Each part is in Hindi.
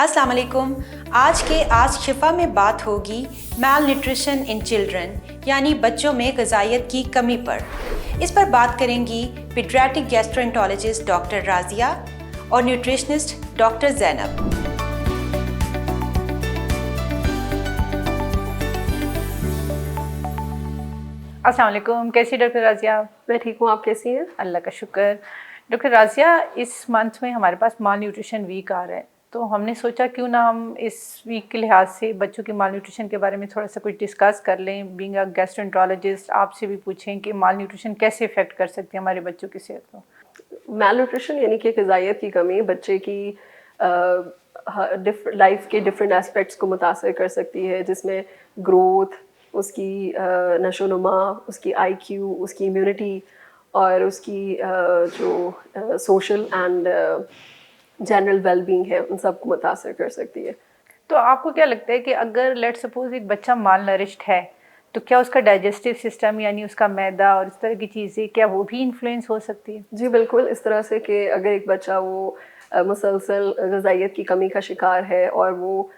अस्सलाम वालेकुम। आज शिफा में बात होगी मैल न्यूट्रिशन इन चिल्ड्रन यानी बच्चों में ग़िज़ाइयत की कमी पर। इस पर बात करेंगी पीडियाट्रिक गैस्ट्रोएंटरोलॉजिस्ट डॉक्टर राज़िया और न्यूट्रिशनिस्ट डॉक्टर ज़ैनब। अस्सलाम वालेकुम, कैसी डॉक्टर राज़िया? मैं ठीक हूँ, आप कैसी हैं? अल्लाह का शुक्र। डॉक्टर राज़िया, इस मंथ में हमारे पास माल न्यूट्रिशन वीक आ रहा है, तो हमने सोचा क्यों ना हम इस वीक के लिहाज से बच्चों की माल न्यूट्रिशन के बारे में थोड़ा सा कुछ डिस्कस कर लें। बीइंग अ गैस्ट्रोएंटरोलॉजिस्ट, आपसे भी पूछें कि माल न्यूट्रिशन कैसे इफ़ेक्ट कर सकती है हमारे बच्चों की सेहत को। मैल न्यूट्रिशन यानी कि ग़िज़ाइयत की कमी बच्चे की लाइफ के डिफरेंट एस्पेक्ट्स को मुतासर कर सकती है, जिसमें ग्रोथ, उसकी नशोनुमा, उसकी आईक्यू, उसकी इम्यूनिटी और उसकी जो सोशल एंड जनरल वेलबींग है, उन सब को मुतासर कर सकती है। तो आपको क्या लगता है कि अगर लेट सपोज एक बच्चा माल नरिश्ड है, तो क्या उसका डाइजेस्टिव सिस्टम यानी उसका मैदा और इस तरह की चीज़ें क्या वो भी इन्फ्लुएंस हो सकती है? जी बिल्कुल, इस तरह से कि अगर एक बच्चा वो मुसलसल ग़िज़ाइयत की कमी का शिकार है और वो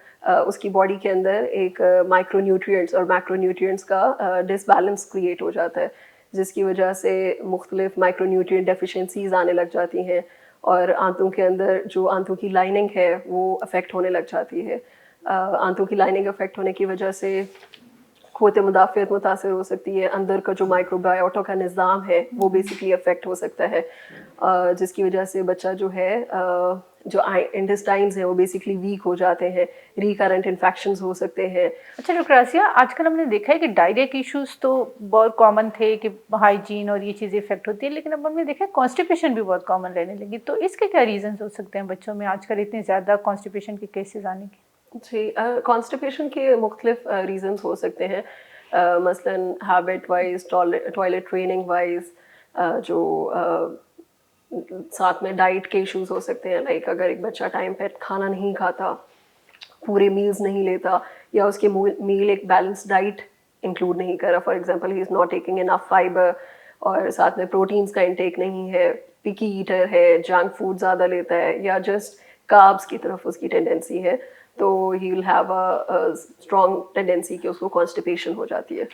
उसकी बॉडी के अंदर एक माइक्रोन्यूट्रिएंट्स और मैक्रोन्यूट्रिएंट्स का डिसबैलेंस क्रिएट हो जाता है, जिसकी वजह से मुख्तलिफ माइक्रोन्यूट्रिएंट डेफिशिएंसीज आने लग जाती हैं और आंतों के अंदर जो आंतों की लाइनिंग है वो अफेक्ट होने लग जाती है। आंतों की लाइनिंग अफेक्ट होने की वजह से क़ुव्वत मुदाफ़ियत मुतासर हो सकती है, अंदर का जो माइक्रोबायोटा का निज़ाम है वो बेसिकली अफेक्ट हो सकता है, जिसकी वजह से बच्चा जो है जो इंटेस्टाइन्स हैं वो बेसिकली वीक हो जाते हैं, रिकरेंट इन्फेक्शंस हो सकते हैं। अच्छा डॉक्टर आसिया, आजकल हमने देखा है कि डायरिया के इश्यूज तो बहुत कॉमन थे कि हाइजीन और ये चीज़ें इफेक्ट होती है, लेकिन अब हमने देखा है कॉन्स्टिपेशन भी बहुत कॉमन रहने लगी। तो इसके क्या रीजंस हो सकते हैं बच्चों में आजकल इतने ज़्यादा कॉन्स्टिपेशन के केसेस आने के? जी, कॉन्स्टिपेशन के मुख्तलिफ रीजंस हो सकते हैं, मसलन habit wise, toilet training wise, जो साथ में डाइट के इश्यूज हो सकते हैं। लाइक अगर एक बच्चा टाइम पे खाना नहीं खाता, पूरे मील्स नहीं लेता, या उसके मील एक बैलेंस डाइट इंक्लूड नहीं कर रहा, for example he is not taking enough fibre और साथ में प्रोटीन्स का इंटेक नहीं है, पिकी ईटर है, जंक फूड ज़्यादा लेता है, या जस्ट कार्ब्स की तरफ उसकी टेंडेंसी है, तो he will have a strong tendency कि उसको कॉन्स्टिपेशन हो जाती है।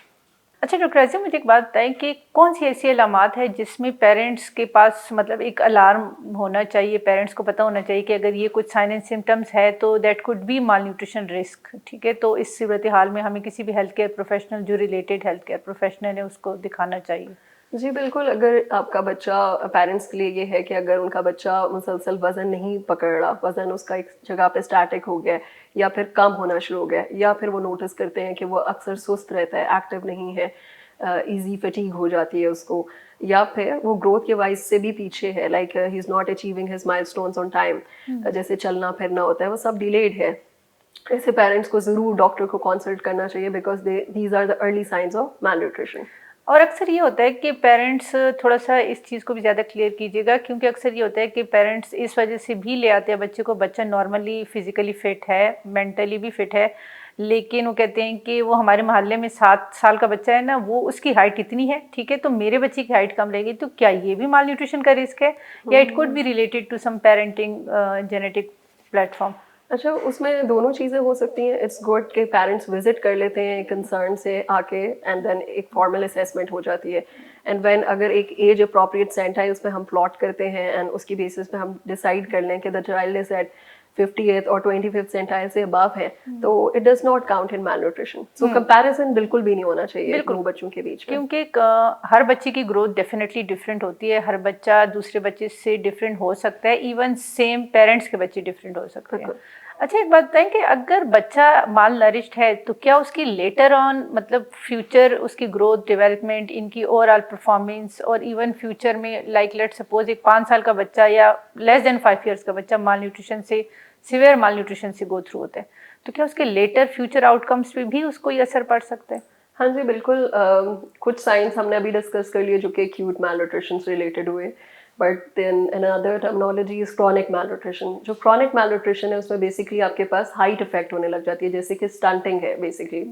अच्छा डॉक्टर राज़िया, मुझे एक बात बताएं कि कौन सी ऐसी अलामात है जिसमें पेरेंट्स के पास मतलब एक अलार्म होना चाहिए, पेरेंट्स को पता होना चाहिए कि अगर ये कुछ साइन एंड सिम्टम्स है तो that could be mall nutrition risk, ठीक है? तो इस सूरत हाल में हमें किसी भी हेल्थ केयर प्रोफेशनल जो रिलेटेड हेल्थ केयर प्रोफेशनल है उसको दिखाना चाहिए। जी बिल्कुल, अगर आपका बच्चा, पेरेंट्स के लिए ये है कि अगर उनका बच्चा मुसलसल वज़न नहीं पकड़ रहा, वज़न उसका एक जगह पे स्टैटिक हो गया है या फिर कम होना शुरू हो गया है, या फिर वो नोटिस करते हैं कि वो अक्सर सुस्त रहता है, एक्टिव नहीं है, ईजी फटीग हो जाती है उसको, या फिर वो ग्रोथ के वाइज से भी पीछे है, like he is not achieving his milestones on time, जैसे चलना फिरना होता है वो सब डिलेड है, ऐसे पेरेंट्स को ज़रूर डॉक्टर को कंसल्ट करना चाहिए, because these are the early science of malnutrition. और अक्सर ये होता है कि पेरेंट्स थोड़ा सा इस चीज़ को भी ज़्यादा क्लियर कीजिएगा, क्योंकि अक्सर ये होता है कि पेरेंट्स इस वजह से भी ले आते हैं बच्चे को, बच्चा नॉर्मली फिजिकली फिट है, मेंटली भी फिट है, लेकिन वो कहते हैं कि वो हमारे मोहल्ले में 7 साल का बच्चा है ना, वो उसकी हाइट इतनी है, ठीक है, तो मेरे बच्चे की हाइट कम रहेगी, तो क्या ये भी माल न्यूट्रिशन का रिस्क है, या it could be related to some parenting genetic platform? अच्छा, उसमें दोनों चीज़ें हो सकती हैं। इट्स गुड कि पेरेंट्स विजिट कर लेते हैं कंसर्न से आके, एंड देन एक फॉर्मल असेसमेंट हो जाती है, एंड व्हेन अगर एक एज अप्रोप्रिएट सेंटाइल्स पे हम प्लॉट करते हैं एंड उसकी बेसिस पे हम डिसाइड कर लें कि the child is eight 50th और 25th सेंटाइल से अबव है, तो it does not count in malnutrition. So comparison बिल्कुल भी नहीं होना चाहिए दो बच्चों के बीच में, क्योंकि हर बच्चे की ग्रोथ डेफिनेटली डिफरेंट होती है, हर बच्चा दूसरे बच्चे से डिफरेंट हो सकता है, इवन सेम पेरेंट्स के बच्चे डिफरेंट हो सकते हैं। अच्छा एक बात बताएं कि अगर बच्चा माल नरिश्ड है तो क्या उसकी लेटर ऑन मतलब फ्यूचर उसकी ग्रोथ डेवलपमेंट, इनकी ओवरऑल परफॉर्मेंस और इवन फ्यूचर में लाइक लेट सपोज एक 5 साल का बच्चा या लेस देन 5 ईयर्स का बच्चा माल न्यूट्रिशन से, सिवियर माल न्यूट्रिशन से गो थ्रू होता है, तो क्या उसके लेटर फ्यूचर आउटकम्स पे भी उसको ये असर पड़ सकता है? हाँ जी बिल्कुल, कुछ साइंस हमने अभी डिस्कस कर लिए जो कि एक्यूट मैल न्यूट्रिशन से रिलेटेड हुए, but then another terminology is chronic malnutrition. जो क्रॉनिक मैल न्यूट्रिशन है उसमें बेसिकली आपके पास हाइट इफेक्ट होने लग जाती है, जैसे कि स्टंटिंग है बेसिकली,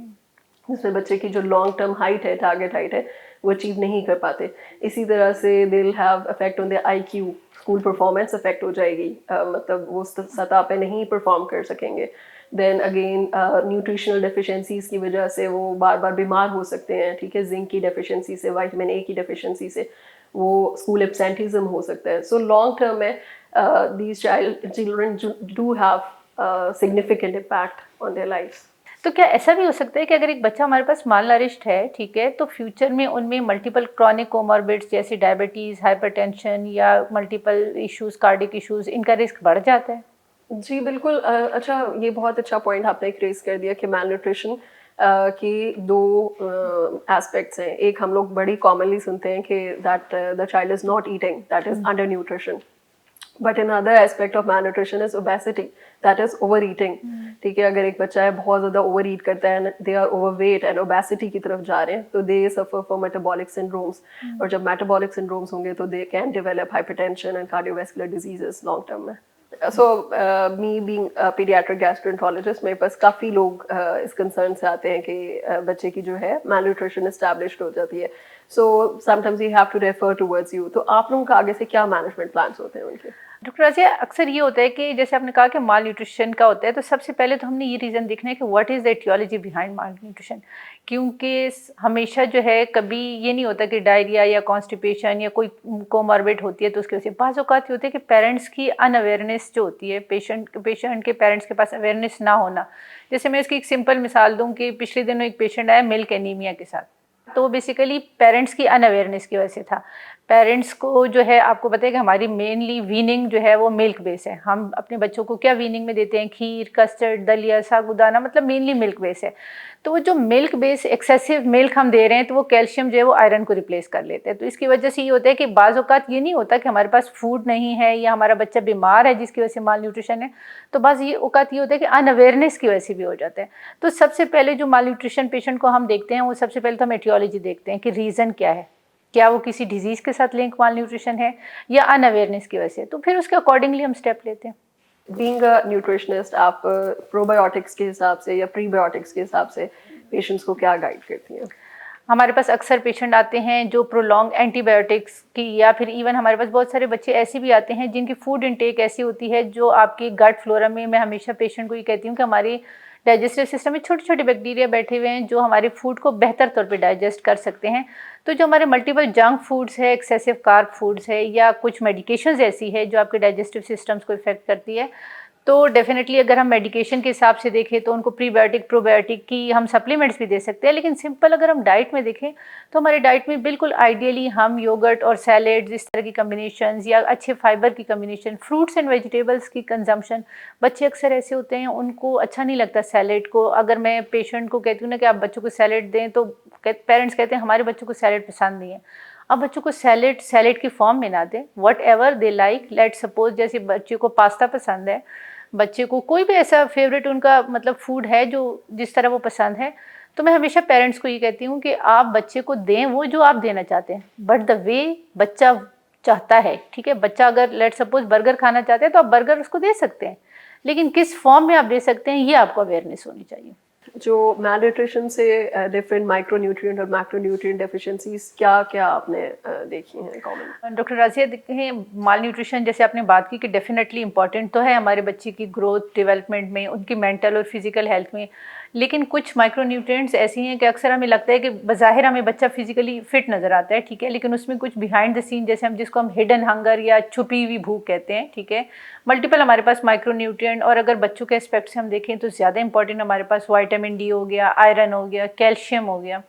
जिसमें बच्चे की जो लॉन्ग टर्म हाइट है, टारगेट हाइट है, वो अचीव नहीं कर पाते। इसी तरह से they will have effect on their IQ, school performance affect हो जाएगी, मतलब वो सतह पे नहीं परफॉर्म कर सकेंगे। देन अगेन न्यूट्रिशनल डेफिशिएंसीज की वजह से वो बार बार बीमार हो सकते हैं, ठीक है, जिंक की डेफिशिएंसी से, विटामिन ए की डेफिशिएंसी से वो स्कूल एब्सेंटिज्म हो सकता है। सो लॉन्ग टर्म में these children do have significant impact on their lives. तो क्या ऐसा भी हो सकता है कि अगर एक बच्चा हमारे पास मालनरिश्ड है, ठीक है, तो फ्यूचर में उनमें मल्टीपल क्रॉनिक कोमॉर्बिड्स जैसे डायबिटीज़, हाइपरटेंशन या मल्टीपल इश्यूज, कार्डिक इश्यूज, इनका रिस्क बढ़ जाता है? जी बिल्कुल। अच्छा, ये बहुत अच्छा पॉइंट आपने रेज कर दिया कि मैल न्यूट्रिशन की दो एस्पेक्ट्स हैं। एक हम लोग बड़ी कॉमनली सुनते हैं कि that the child is not eating, that is under nutrition. But another aspect of malnutrition is obesity, that is overeating. ठीक है, अगर एक बच्चा है बहुत ज़्यादा ओवर ईट करता है, they are overweight and obesity की तरफ जा रहे हैं, तो they suffer for metabolic syndromes. और जब मेटाबॉलिक सिंड्रोम्स होंगे तो they can develop hypertension and cardiovascular diseases long term में। So me being paediatric gastroenterologist, मेरे पास काफ़ी लोग इस कंसर्न से आते हैं कि बच्चे की जो है malnutrition एस्टैब्लिश्ड हो जाती है। So sometimes we have to refer towards you. तो आप लोगों का आगे से क्या मैनेजमेंट प्लान्स होते हैं उनके? डॉक्टर राजिया, अक्सर ये होता है कि जैसे आपने कहा कि माल न्यूट्रिशन का होता है, तो सबसे पहले तो हमने ये रीज़न देखना है कि what is the aetiology behind malnutrition. क्योंकि हमेशा जो है कभी ये नहीं होता कि डायरिया या कॉन्स्टिपेशन या कोई कोमॉर्बिड होती है तो उसकी वजह से। बाज़ औक़ात ये होता है कि पेरेंट्स की अनअवेयरनेस जो होती है, पेशेंट के पेरेंट्स के पास अवेयरनेस ना होना। जैसे मैं इसकी एक सिंपल मिसाल दूँ कि पिछले दिनों एक पेशेंट आया मिल्क एनीमिया के साथ, तो बेसिकली पेरेंट्स की अनअवेयरनेस की वजह से था। पेरेंट्स को जो है, आपको पता है कि हमारी मेनली वीनिंग जो है वो मिल्क बेस है। हम अपने बच्चों को क्या वीनिंग में देते हैं? खीर, कस्टर्ड, दलिया, साबूदाना, मतलब मेनली मिल्क बेस है। तो वो जो मिल्क बेस एक्सेसिव मिल्क हम दे रहे हैं तो वो कैल्शियम जो है वो आयरन को रिप्लेस कर लेते हैं। तो इसकी वजह से ये होता है कि बाज़ औक़ात ये नहीं होता कि हमारे पास फूड नहीं है या हमारा बच्चा बीमार है जिसकी वजह से माल न्यूट्रिशन है, तो बाज़ ये औक़ात ये होता है कि अनअवेयरनेस की वजह से भी हो जाता है। तो सबसे पहले जो माल न्यूट्रिशन पेशेंट को हम देखते हैं, वो सबसे पहले तो हम एटियोलॉजी देखते हैं कि रीज़न क्या है। क्या वो किसी डिजीज़ के साथ लिंक माल न्यूट्रिशन है या अनअवेयरनेस की वजह से? तो फिर उसके अकॉर्डिंगली हम स्टेप लेते हैं। बीइंग अ न्यूट्रिशनिस्ट, आप प्रोबायोटिक्स के हिसाब से या प्रीबायोटिक्स के हिसाब से पेशेंट्स को क्या गाइड करती हैं? हमारे पास अक्सर पेशेंट आते हैं जो प्रोलॉन्ग एंटीबायोटिक्स की, या फिर इवन हमारे पास बहुत सारे बच्चे ऐसे भी आते हैं जिनकी फूड इनटेक ऐसी होती है जो आपकी गट फ्लोरा में, मैं हमेशा पेशेंट को ये कहती हूँ कि हमारी डाइजेस्टिव सिस्टम में छोटे छोटे बैक्टीरिया बैठे हुए हैं जो हमारे फूड को बेहतर तौर पे डाइजेस्ट कर सकते हैं। तो जो हमारे मल्टीपल जंक फूड्स है, एक्सेसिव कार्ब फूड्स है, या कुछ मेडिकेशंस ऐसी है जो आपके डाइजेस्टिव सिस्टम्स को इफेक्ट करती है, तो डेफिनेटली अगर हम मेडिकेशन के हिसाब से देखें तो उनको प्रीबायोटिक, प्रोबायोटिक की हम सप्लीमेंट्स भी दे सकते हैं। लेकिन सिंपल अगर हम डाइट में देखें तो हमारे डाइट में बिल्कुल आइडियली हम योगर्ट और सैलेड्स, इस तरह की कम्बिनेशंस, या अच्छे फाइबर की कम्बिनेशन, फ्रूट्स एंड वेजिटेबल्स की कंजम्पशन। बच्चे अक्सर ऐसे होते हैं उनको अच्छा नहीं लगता सैलेड को। अगर मैं पेशेंट को कहती हूँ ना कि आप बच्चों को सैलेड दें, तो पेरेंट्स कहते हैं हमारे बच्चों को सैलेड पसंद नहीं है। अब बच्चों को सैलेड की फॉर्म में ना दें, what ever they like. Let suppose जैसे बच्चे को पास्ता पसंद है, बच्चे को कोई भी ऐसा फेवरेट उनका मतलब फूड है जो जिस तरह वो पसंद है, तो मैं हमेशा पेरेंट्स को ये कहती हूँ कि आप बच्चे को दें वो जो आप देना चाहते हैं, बट द वे बच्चा चाहता है। ठीक है, बच्चा अगर लेट सपोज बर्गर खाना चाहते हैं तो आप बर्गर उसको दे सकते हैं, लेकिन किस फॉर्म में आप दे सकते हैं ये आपको अवेयरनेस होनी चाहिए। जो मैल न्यूट्रिशन से डिफरेंट माइक्रोन्यूट्रिएंट और मैक्रोन्यूट्रिएंट डेफिशिएंसीज क्या क्या आपने देखी हैं कॉमन? डॉक्टर राजिया, देखें, माल न्यूट्रिशन जैसे आपने बात की कि डेफिनेटली इंपॉर्टेंट तो है हमारे बच्चे की ग्रोथ डेवलपमेंट में, उनकी मेंटल और फिजिकल हेल्थ में, लेकिन कुछ माइक्रोन्यूट्रिएंट्स ऐसी हैं कि अक्सर हमें लगता है कि बज़ाहिर हमें बच्चा फिजिकली फिट नज़र आता है, ठीक है, लेकिन उसमें कुछ बिहाइंड द सीन, जैसे हम जिसको हम हिडन हंगर या छुपी हुई भूख कहते हैं, ठीक है, मल्टीपल हमारे पास माइक्रोन्यूट्रिएंट। और अगर बच्चों के एस्पेक्ट से हम देखें तो ज़्यादा इंपॉर्टेंट हमारे पास विटामिन डी हो गया, आयरन हो गया, कैल्शियम हो गया,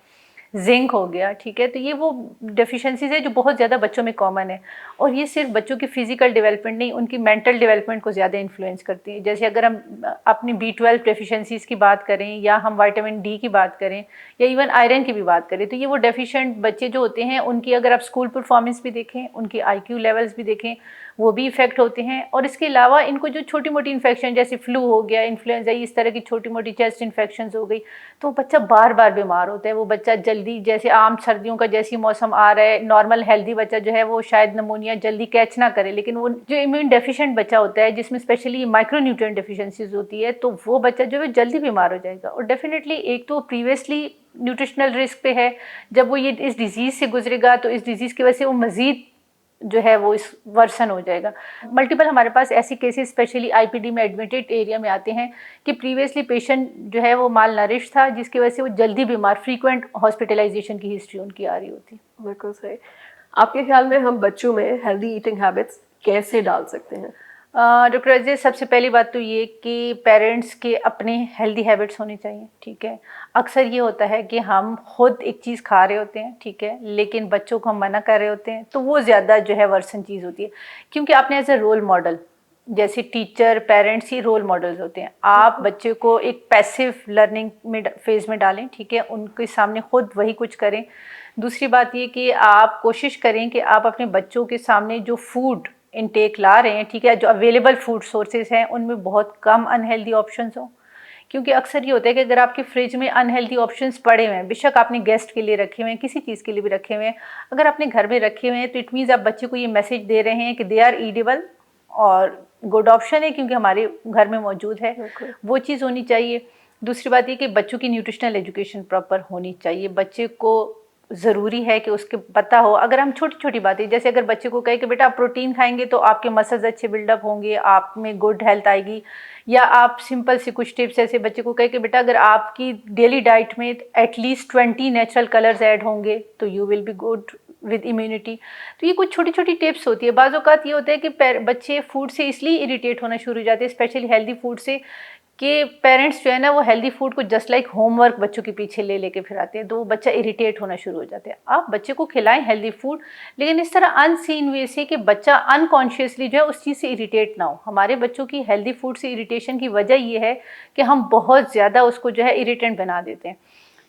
जिंक हो गया, ठीक है। तो ये वो डेफिशिएंसीज है जो बहुत ज़्यादा बच्चों में कॉमन है, और ये सिर्फ बच्चों की फिजिकल डेवलपमेंट नहीं, उनकी मेंटल डेवलपमेंट को ज़्यादा इन्फ्लुएंस करती है। जैसे अगर हम अपनी B12 डेफिशिएंसीज की बात करें, या हम विटामिन डी की बात करें, या इवन आयरन की भी बात करें, तो ये वो डेफिशिएंट बच्चे जो होते हैं उनकी अगर आप स्कूल परफॉर्मेंस भी देखें, उनकी IQ लेवल्स भी देखें, वो भी इफेक्ट होते हैं। और इसके अलावा इनको जो छोटी मोटी इन्फेक्शन जैसे फ्लू हो गया, इन्फ्लुएंजा, इस तरह की छोटी मोटी चेस्ट इन्फेक्शन हो गई, तो बच्चा बार बार बीमार होता है। वो बच्चा जल्दी, जैसे आम सर्दियों का जैसी मौसम आ रहा है, नॉर्मल हेल्दी बच्चा जो है वो शायद नमोनिया जल्दी कैच ना करे, लेकिन वो जो इम्यून डेफिशिएंट बच्चा होता है जिसमें स्पेशली माइक्रोन्यूट्रिएंट डेफिशिएंसीज होती है, तो वो बच्चा जो है जल्दी बीमार हो जाएगा। और डेफिनेटली एक तो प्रीवियसली न्यूट्रिशनल रिस्क पे है, जब वो ये इस डिजीज़ से गुजरेगा तो इस डिजीज़ की वजह से वो मज़ीद जो है वो इस वर्सन हो जाएगा। मल्टीपल हमारे पास ऐसी केसेस स्पेशली आईपीडी में एडमिटेड एरिया में आते हैं कि प्रीवियसली पेशेंट जो है वो माल नरिश था, जिसकी वजह से वो जल्दी बीमार, फ्रीक्वेंट हॉस्पिटलाइजेशन की हिस्ट्री उनकी आ रही होती है। बिल्कुल सही। आपके ख्याल में हम बच्चों में हेल्दी ईटिंग हैबिट्स कैसे डाल सकते हैं? डॉक्टर अजय, सबसे पहली बात तो ये कि पेरेंट्स के अपने हेल्दी हैबिट्स होने चाहिए, ठीक है। अक्सर ये होता है कि हम खुद एक चीज़ खा रहे होते हैं, ठीक है, लेकिन बच्चों को हम मना कर रहे होते हैं, तो वो ज़्यादा जो है वर्सन चीज़ होती है। क्योंकि आपने एज ए रोल मॉडल, जैसे टीचर पेरेंट्स ही रोल मॉडल्स होते हैं, आप बच्चे को एक पैसिव लर्निंग में फेज में डालें, ठीक है, उनके सामने खुद वही कुछ करें। दूसरी बात ये कि आप कोशिश करें कि आप अपने बच्चों के सामने जो फूड इनटेक ला रहे हैं, ठीक है, जो अवेलेबल फूड सोर्सेज हैं उनमें बहुत कम अनहेल्दी ऑप्शंस हों। क्योंकि अक्सर ये होता है कि अगर आपके फ्रिज में अनहेल्दी ऑप्शंस पड़े हुए हैं, बेशक आपने गेस्ट के लिए रखे हुए हैं, किसी चीज़ के लिए भी रखे हुए हैं, अगर आपने घर में रखे हुए हैं तो इट मीन्स आप बच्चे को ये मैसेज दे रहे हैं कि दे आर ईडेबल और गुड ऑप्शन है क्योंकि हमारे घर में मौजूद है। वो चीज़ होनी चाहिए। दूसरी बात ये कि बच्चों की न्यूट्रिशनल एजुकेशन प्रॉपर होनी चाहिए। बच्चे को ज़रूरी है कि उसके पता हो, अगर हम छोटी छोटी बातें, जैसे अगर बच्चे को कहे कि बेटा आप प्रोटीन खाएंगे तो आपके मसल्स अच्छे बिल्डअप होंगे, आप में गुड हेल्थ आएगी, या आप सिंपल से कुछ टिप्स ऐसे बच्चे को कहे कि बेटा अगर आपकी डेली डाइट में एटलीस्ट 20 नेचुरल कलर्स ऐड होंगे तो you will be good with immunity. तो ये कुछ छोटी छोटी टिप्स होती है। बाज़ औक़ात ये होता है कि बच्चे फूड से इसलिए इरिटेट होना शुरू हो जाते हैं, स्पेशली हेल्दी फूड से, कि पेरेंट्स जो है ना वो हेल्दी फूड को जस्ट लाइक होमवर्क बच्चों के पीछे ले लेके फिर आते हैं, तो वो बच्चा इरिटेट होना शुरू हो जाता है। आप बच्चे को खिलाएं हेल्दी फूड, लेकिन इस तरह अनसीन वे से कि बच्चा अनकॉन्शियसली जो है उस चीज़ से इरिटेट ना हो। हमारे बच्चों की हेल्दी फूड से इरिटेशन की वजह ये है कि हम बहुत ज़्यादा उसको जो है इरिटेंट बना देते हैं।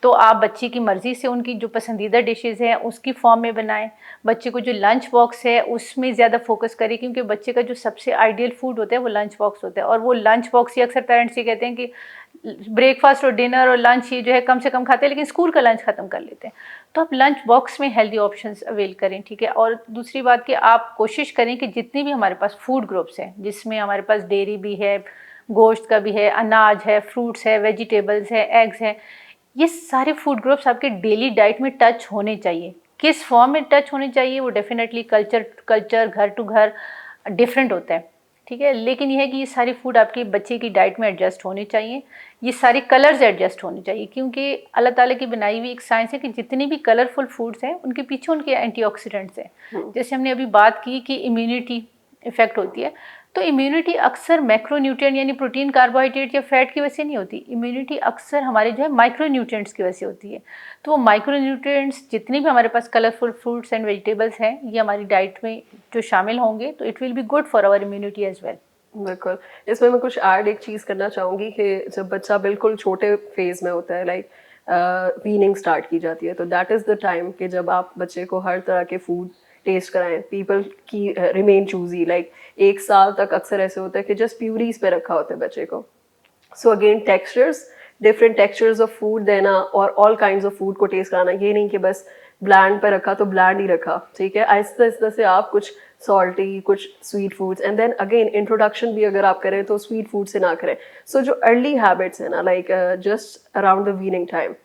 तो आप बच्चे की मर्ज़ी से उनकी जो पसंदीदा डिशेज़ हैं उसकी फॉर्म में बनाएं। बच्चे को जो लंच बॉक्स है उसमें ज़्यादा फोकस करें, क्योंकि बच्चे का जो सबसे आइडियल फूड होता है वो लंच बॉक्स होता है। और वो लंच बॉक्स ही अक्सर पेरेंट्स ये कहते हैं कि ब्रेकफास्ट और डिनर और लंच ये जो है कम से कम खाते हैं, लेकिन स्कूल का लंच ख़त्म कर लेते हैं। तो आप लंच बॉक्स में हेल्दी ऑप्शंस अवेल करें, ठीक है। और दूसरी बात कि आप कोशिश करें कि जितनी भी हमारे पास फूड ग्रुप्स हैं, जिसमें हमारे पास डेयरी भी है, गोश्त का भी है, अनाज है, फ्रूट्स है, वेजिटेबल्स है, एग्स हैं, ये सारे फूड ग्रुप्स आपके डेली डाइट में टच होने चाहिए। किस फॉर्म में टच होने चाहिए वो डेफिनेटली कल्चर घर टू घर डिफरेंट होता है, ठीक है। लेकिन यह है कि ये सारी फूड आपके बच्चे की डाइट में एडजस्ट होने चाहिए, ये सारे कलर्स एडजस्ट होने चाहिए, क्योंकि अल्लाह ताला की बनाई हुई एक साइंस है कि जितनी भी कलरफुल फूड्स हैं उनके पीछे उनके एंटीऑक्सीडेंट्स हैं। जैसे हमने अभी बात की कि इम्यूनिटी इफेक्ट होती है, तो इम्यूनिटी अक्सर मैक्रोन्यूट्रिएंट यानी प्रोटीन, कार्बोहाइड्रेट या फैट की वजह से नहीं होती। इम्यूनिटी अक्सर हमारे जो है माइक्रोन्यूट्रिएंट्स की वजह से होती है। तो वो माइक्रोन्यूट्रिएंट्स जितने भी हमारे पास कलरफुल फ्रूट्स एंड वेजिटेबल्स हैं, ये हमारी डाइट में जो शामिल होंगे तो it will be good for our immunity as well. बिल्कुल। इसमें मैं कुछ ऐड एक चीज़ करना चाहूँगी कि जब बच्चा बिल्कुल छोटे फेज में होता है, लाइक वीनिंग स्टार्ट की जाती है, तो दैट इज़ द टाइम कि जब आप बच्चे को हर तरह के फूड टेस्ट कराएं। पीपल की रिमेन चूजी, लाइक 1 साल तक अक्सर ऐसे होता है कि जस्ट प्यूरीज पे रखा होता है बच्चे को। So again textures, different textures of food देना और ऑल काइंड्स ऑफ फूड को टेस्ट कराना। ये नहीं कि बस ब्लैंड पे रखा तो ब्लैंड ही रखा, ठीक है। आहिस्ता आहिस्ता से आप कुछ सॉल्टी, कुछ sweet foods, and then again introduction भी अगर आप करें तो स्वीट फूड से ना करें। सो जो अर्ली हैबिट्स है ना, like just around the weaning time,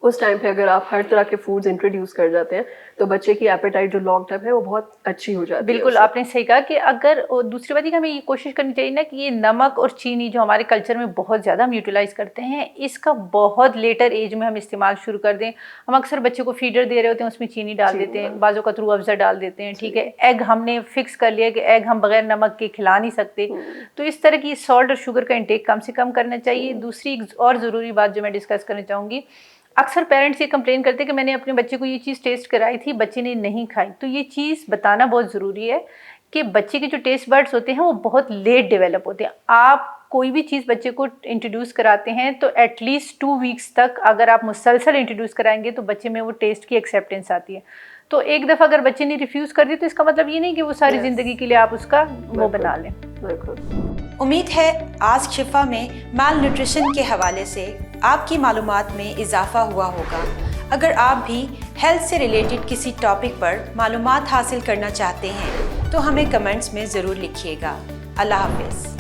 उस टाइम पे अगर आप हर तरह के फूड्स इंट्रोड्यूस कर जाते हैं तो बच्चे की एपेटाइट जो लॉन्ग टर्म है वो बहुत अच्छी हो जाती है। बिल्कुल आपने सही कहा कि अगर, और दूसरी बात है कि हमें ये कोशिश करनी चाहिए ना कि ये नमक और चीनी जो हमारे कल्चर में बहुत ज़्यादा हम यूटिलाइज करते हैं, इसका बहुत लेटर एज में हम इस्तेमाल शुरू कर दें। हम अक्सर बच्चे को फीडर दे रहे होते हैं, उसमें चीनी डाल देते हैं, बाज़ों का रूह अफ़ज़ा डाल देते हैं, ठीक है। एग हमने फिक्स कर लिया कि एग हम बगैर नमक के खिला नहीं सकते, तो इस तरह की सॉल्ट और शुगर का इंटेक कम से कम करना चाहिए। दूसरी और ज़रूरी बात जो मैं डिस्कस करना चाहूँगी, अक्सर पेरेंट्स ये कंप्लेन करते हैं कि मैंने अपने बच्चे को ये चीज़ टेस्ट कराई थी, बच्चे ने नहीं खाई। तो ये चीज़ बताना बहुत ज़रूरी है कि बच्चे के जो टेस्ट बड्स होते हैं वो बहुत लेट डेवलप होते हैं। आप कोई भी चीज़ बच्चे को इंट्रोड्यूस कराते हैं तो एटलीस्ट 2 वीक्स तक अगर आप मुसलसल इंट्रोड्यूस कराएंगे तो बच्चे में वो टेस्ट की एक्सेप्टेंस आती है। तो एक दफ़ा अगर बच्चे ने रिफ्यूज़ कर दी तो इसका मतलब ये नहीं कि वो सारी Yes. ज़िंदगी के लिए आप उसका वो बना लें। बिल्कुल। उम्मीद है आज शिफा में माल न्यूट्रिशन के हवाले से आपकी मालूमात में इजाफा हुआ होगा। अगर आप भी हेल्थ से रिलेटेड किसी टॉपिक पर मालूमात हासिल करना चाहते हैं तो हमें कमेंट्स में ज़रूर लिखिएगा। अल्लाह हाफ़िज़।